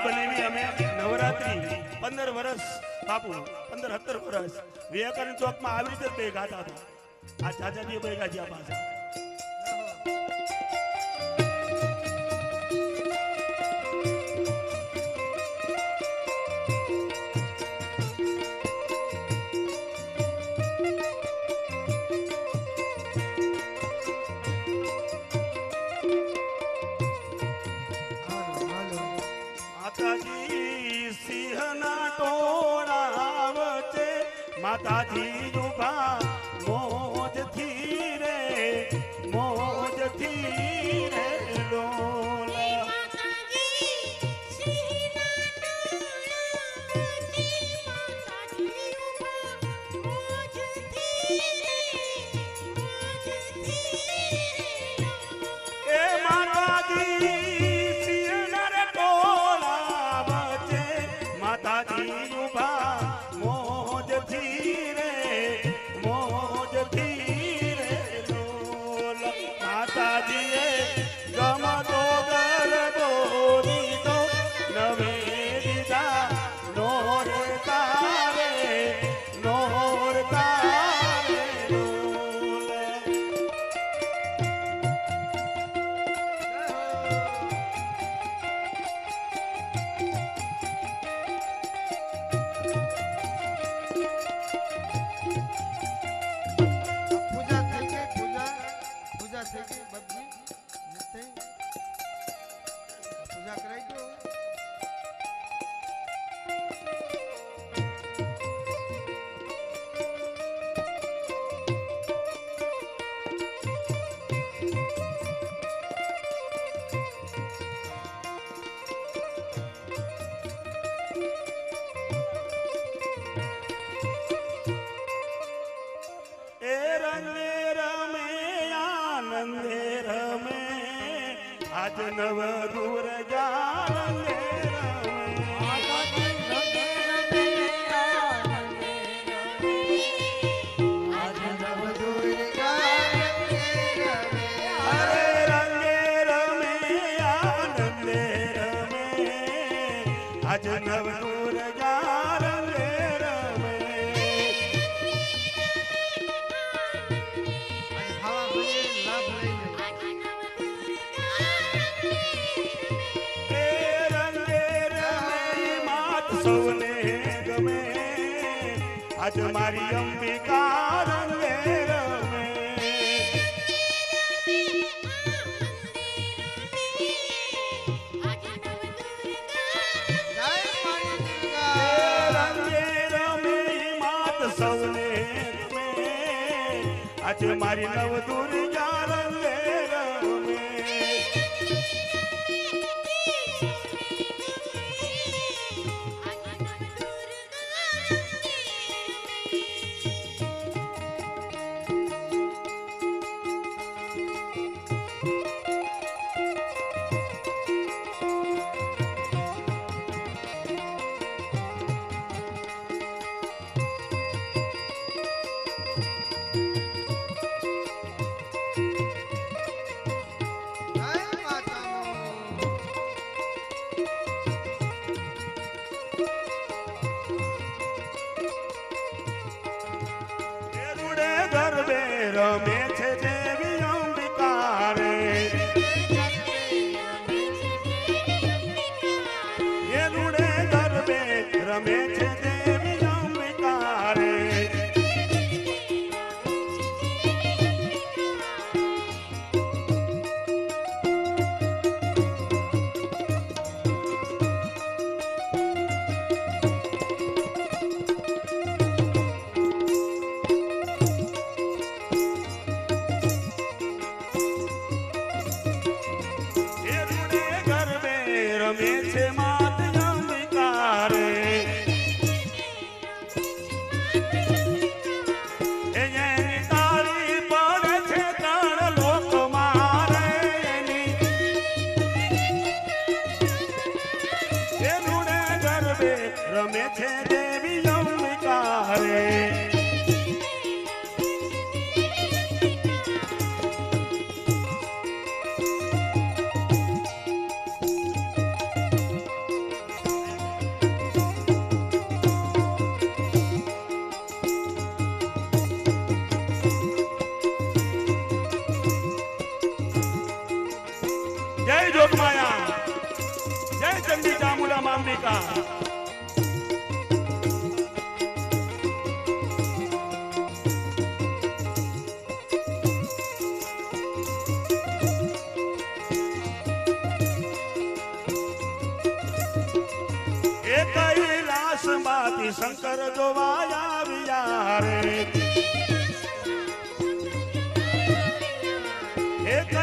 માળા બનાવી અમે નવરાત્રી 15 વર્ષ બાપુ 15-17 વર્ષ વિવેકાનંદ ચોકમાં આવી રીતે બે ગાતા હતા. આ ચાચાજી બે ગાજ્યા પાછા. માતાજી ઉભા મોજથી રે ડોલ. એ માતાજી સિંહના રે ટોળા વચ્ચે માતાજી ઉભા આજ નવ દૂર જાને આજ નવ દૂર જાને રમે સૌને ગમે આજ મારી અંબિકા રંગે રમે રંગે રમે માત સૌને ગમે આજ મારી નવ દુર્ગા રંગે રમે રમે છે દેવી અંબિકા રે એ રૂડે ગરબે રમે છે દેવી અંબિકા રે રમે છે માત અંબિકા રે એની તાળી પડે છે ત્રણ લોક મારે એ રૂડે ગરબે રમે છે દેવી અંબિકા રે કૈલાસ માંથી શંકર જોવાયા વિયા રે